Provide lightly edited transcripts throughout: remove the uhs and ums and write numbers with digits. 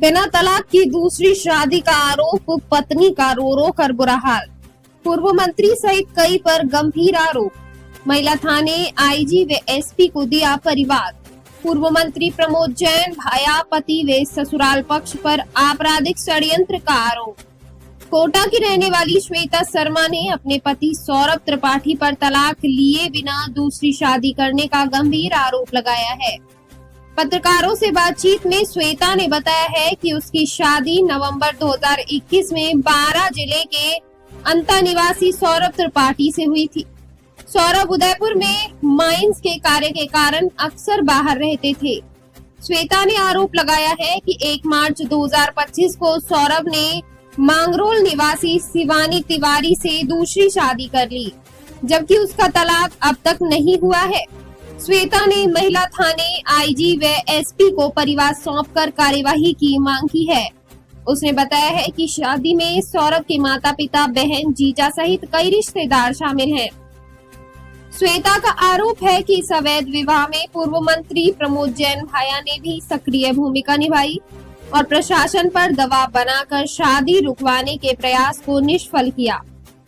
बिना तलाक की दूसरी शादी का आरोप, पत्नी का रो रो कर बुरा हाल। पूर्व मंत्री सहित कई पर गंभीर आरोप, महिला थाने आईजी व एसपी को दिया परिवाद। पूर्व मंत्री प्रमोद जैन भाया पति व ससुराल पक्ष पर आपराधिक षड्यंत्र का आरोप। कोटा की रहने वाली श्वेता शर्मा ने अपने पति सौरभ त्रिपाठी पर तलाक लिए बिना दूसरी शादी करने का गंभीर आरोप लगाया है। पत्रकारों से बातचीत में श्वेता ने बताया है कि उसकी शादी नवंबर 2021 में 12 जिले के अंता निवासी सौरभ त्रिपाठी से हुई थी। सौरभ उदयपुर में माइंस के कार्य के कारण अक्सर बाहर रहते थे। श्वेता ने आरोप लगाया है कि 1 मार्च 2025 को सौरभ ने मांगरोल निवासी शिवानी तिवारी से दूसरी शादी कर ली, जबकि उसका तलाक अब तक नहीं हुआ है। श्वेता ने महिला थाने आईजी व एसपी को परिवार सौंपकर कार्यवाही की मांग की है। उसने बताया है कि शादी में सौरभ के माता पिता, बहन, जीजा सहित कई रिश्तेदार शामिल हैं। श्वेता का आरोप है कि इस अवैध विवाह में पूर्व मंत्री प्रमोद जैन भाया ने भी सक्रिय भूमिका निभाई और प्रशासन पर दबाव बनाकर शादी रुकवाने के प्रयास को निष्फल किया।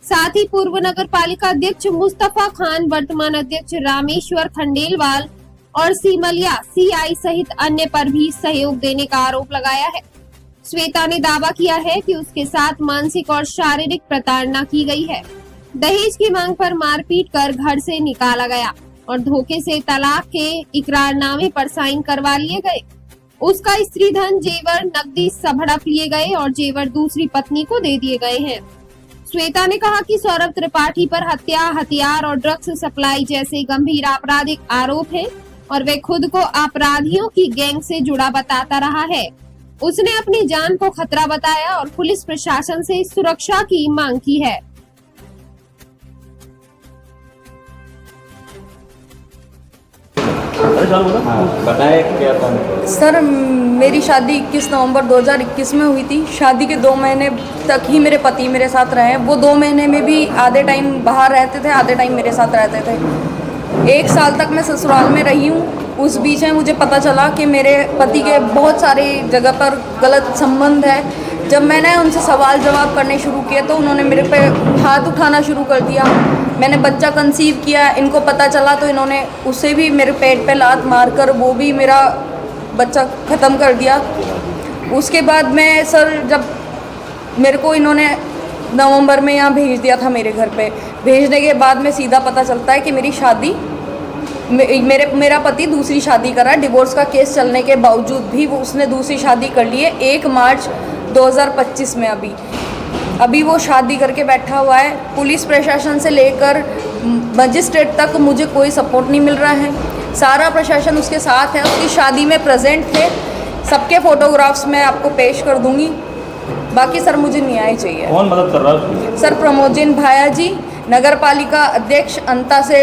साथ ही पूर्व नगर पालिका अध्यक्ष मुस्तफा खान, वर्तमान अध्यक्ष रामेश्वर खंडेलवाल और सीमलिया सीआई सहित अन्य पर भी सहयोग देने का आरोप लगाया है। श्वेता ने दावा किया है कि उसके साथ मानसिक और शारीरिक प्रताड़ना की गई है। दहेज की मांग पर मारपीट कर घर से निकाला गया और धोखे से तलाक के इकरारनामे पर साइन करवा लिए गए। उसका स्त्री धन, जेवर, नकदी सब हड़प लिए गए और जेवर दूसरी पत्नी को दे दिए गए हैं। श्वेता ने कहा कि सौरभ त्रिपाठी पर हत्या, हथियार और ड्रग्स सप्लाई जैसे गंभीर आपराधिक आरोप हैं और वे खुद को अपराधियों की गैंग से जुड़ा बताता रहा है। उसने अपनी जान को खतरा बताया और पुलिस प्रशासन से सुरक्षा की मांग की है। बताए क्या था? सर, मेरी शादी 21 नवंबर 2021 में हुई थी। शादी के 2 महीने तक ही मेरे पति मेरे साथ रहे। वो 2 महीने में भी आधे टाइम बाहर रहते थे, आधे टाइम मेरे साथ रहते थे। 1 साल तक मैं ससुराल में रही हूँ। उस बीच में मुझे पता चला कि मेरे पति के बहुत सारी जगह पर गलत संबंध है। जब मैंने उनसे सवाल जवाब करने शुरू किए तो उन्होंने मेरे पे हाथ उठाना शुरू कर दिया। मैंने बच्चा कंसीव किया, इनको पता चला तो इन्होंने उसे भी मेरे पेट पे लात मारकर वो भी मेरा बच्चा ख़त्म कर दिया। उसके बाद में सर, जब मेरे को इन्होंने नवंबर में यहाँ भेज दिया था मेरे घर पे, भेजने के बाद में सीधा पता चलता है कि मेरी शादी मेरा पति दूसरी शादी कर रहा है। डिवोर्स का केस चलने के बावजूद भी उसने दूसरी शादी कर ली है 1 मार्च 2025 में। अभी वो शादी करके बैठा हुआ है। पुलिस प्रशासन से लेकर मजिस्ट्रेट तक मुझे कोई सपोर्ट नहीं मिल रहा है। सारा प्रशासन उसके साथ है, उसकी शादी में प्रेजेंट थे। सबके फोटोग्राफ्स मैं आपको पेश कर दूंगी। बाकी सर, मुझे न्याय चाहिए। कौन मदद कर रहा है? सर, प्रमोद जैन भाया जी, नगर पालिका अध्यक्ष अंता से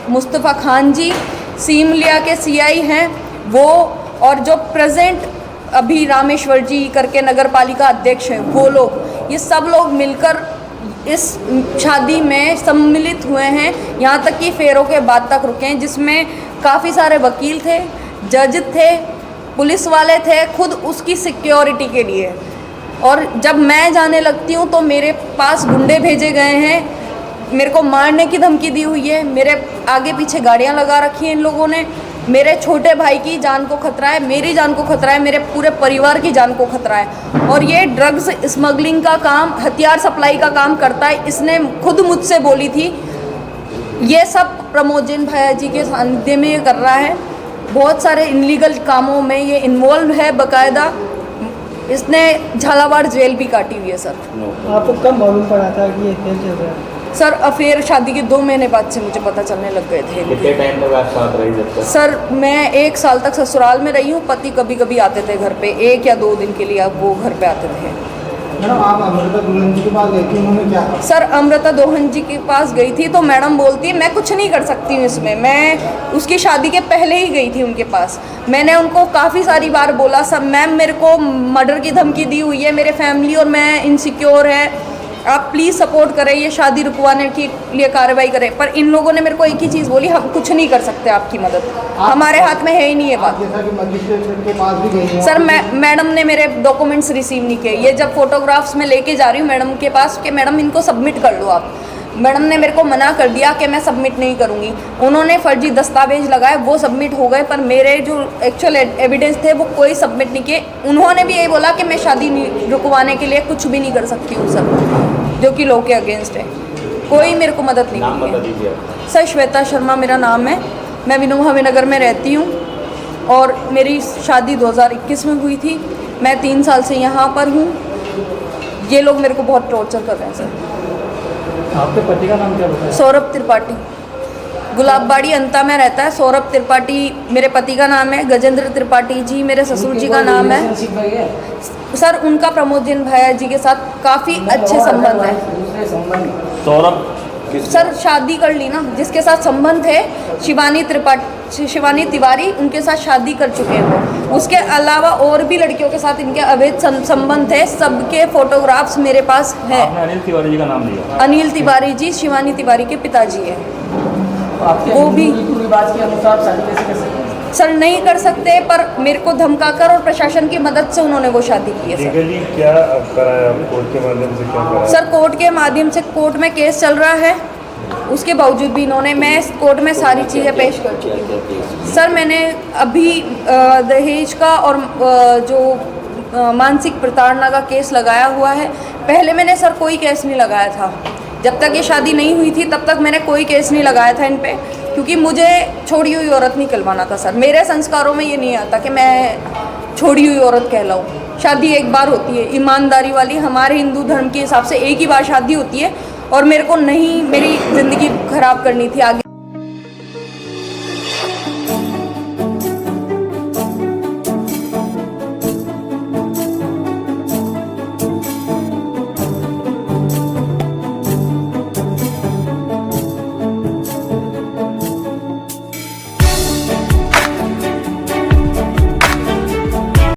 मुस्तफा खान जी, सीमलिया के सीआई हैं वो, और जो प्रेजेंट अभी रामेश्वर जी करके नगर पालिका अध्यक्ष हैं वो लोग, ये सब लोग मिलकर इस शादी में सम्मिलित हुए हैं। यहाँ तक कि फेरों के बाद तक रुके हैं, जिसमें काफ़ी सारे वकील थे, जज थे, पुलिस वाले थे, खुद उसकी सिक्योरिटी के लिए। और जब मैं जाने लगती हूँ तो मेरे पास गुंडे भेजे गए हैं, मेरे को मारने की धमकी दी हुई है, मेरे आगे पीछे गाड़ियाँ लगा रखी हैं इन लोगों ने। मेरे छोटे भाई की जान को खतरा है, मेरी जान को खतरा है, मेरे पूरे परिवार की जान को खतरा है। और ये ड्रग्स स्मगलिंग का काम, हथियार सप्लाई का काम करता है। इसने खुद मुझसे बोली थी। ये सब प्रमोद जैन भाया जी के सानिध्य में ये कर रहा है। बहुत सारे इनलीगल कामों में ये इन्वॉल्व है बकायदा। इसने झालावाड़ जेल भी काटी हुई है सर। आपको कब मालूम पड़ा था कि ये अफेयर चल रहा है? सर, अफेयर शादी के 2 महीने बाद से मुझे पता चलने लग गए थे। कितने टाइम तक आप साथ रही जब तक? सर, मैं 1 साल तक ससुराल में रही हूँ। पति कभी कभी आते थे घर पे, 1 या 2 दिन के लिए अब वो घर पे आते थे। मैडम, आप अमृता दुल्हन जी के पास गई थी, उन्होंने क्या कहा? सर, अमृता दोहन जी के पास गई थी तो मैडम बोलती है मैं कुछ नहीं कर सकती हूँ इसमें। मैं उसकी शादी के पहले ही गई थी उनके पास। मैंने उनको काफ़ी सारी बार बोला, सब मैम मेरे को मर्डर की धमकी दी हुई है, मेरे फैमिली और मैं इनसिक्योर है, आप प्लीज़ सपोर्ट करें, ये शादी रुकवाने के लिए कार्रवाई करें। पर इन लोगों ने मेरे को एक ही चीज़ बोली, हम कुछ नहीं कर सकते आपकी मदद, हमारे हाथ में है ही नहीं ये बात। आप जैसा कि मजिस्ट्रेट के पास भी गई हैं सर मैडम ने मेरे डॉक्यूमेंट्स रिसीव नहीं किए। ये जब फोटोग्राफ्स में लेके जा रही हूँ मैडम के पास कि मैडम इनको सबमिट कर लो आप, मैडम ने मेरे को मना कर दिया कि मैं सबमिट नहीं करूँगी। उन्होंने फर्जी दस्तावेज लगाए, वो सबमिट हो गए, पर मेरे जो एक्चुअल एविडेंस थे वो कोई सबमिट नहीं किए। उन्होंने भी यही बोला कि मैं शादी रुकवाने के लिए कुछ भी नहीं कर सकती हूँ सर, जो कि लॉ के अगेंस्ट है। कोई मेरे को मदद नहीं नाम बता की दीजिए है। आप। सर श्वेता शर्मा मेरा नाम है, मैं विनोबा नगर में रहती हूँ और मेरी शादी 2021 में हुई थी। मैं 3 साल से यहाँ पर हूँ। ये लोग मेरे को बहुत टॉर्चर कर रहे हैं सर। आपके पति का नाम क्या बताया? सौरभ त्रिपाठी, गुलाबबाड़ी अंता में रहता है। सौरभ त्रिपाठी मेरे पति का नाम है। गजेंद्र त्रिपाठी जी मेरे ससुर जी का नाम है। सर उनका प्रमोदजन भैया जी के साथ काफ़ी अच्छे संबंध है। सौरभ किस सर शादी कर ली ना, जिसके साथ संबंध है शिवानी तिवारी, उनके साथ शादी कर चुके हैं वो। उसके अलावा और भी लड़कियों के साथ इनके अवैध संबंध है। सबके फोटोग्राफ्स मेरे पास है। आपने अनिल तिवारी जी का नाम लिया। अनिल तिवारी जी शिवानी तिवारी के पिताजी हैं। वो भी रिवाज के अनुसार शादी कैसे कर सकते हैं? सर नहीं कर सकते, पर मेरे को धमकाकर और प्रशासन की मदद से उन्होंने वो शादी की है सर। लीगली क्या कराया, कोर्ट के माध्यम से क्या कराया? सर कोर्ट के माध्यम से, कोर्ट में केस चल रहा है, उसके बावजूद भी इन्होंने, मैं कोर्ट में सारी चीज़ें पेश कर चुकी हूँ। सर मैंने अभी दहेज का और जो मानसिक प्रताड़ना का केस लगाया हुआ है। पहले मैंने सर कोई केस नहीं लगाया था, जब तक ये शादी नहीं हुई थी तब तक मैंने कोई केस नहीं लगाया था इन पे, क्योंकि मुझे छोड़ी हुई औरत नहीं कहलवाना था सर। मेरे संस्कारों में ये नहीं आता कि मैं छोड़ी हुई औरत कहलाऊँ। शादी एक बार होती है, ईमानदारी वाली, हमारे हिंदू धर्म के हिसाब से एक ही बार शादी होती है, और मेरे को नहीं मेरी ज़िंदगी ख़राब करनी थी आगे।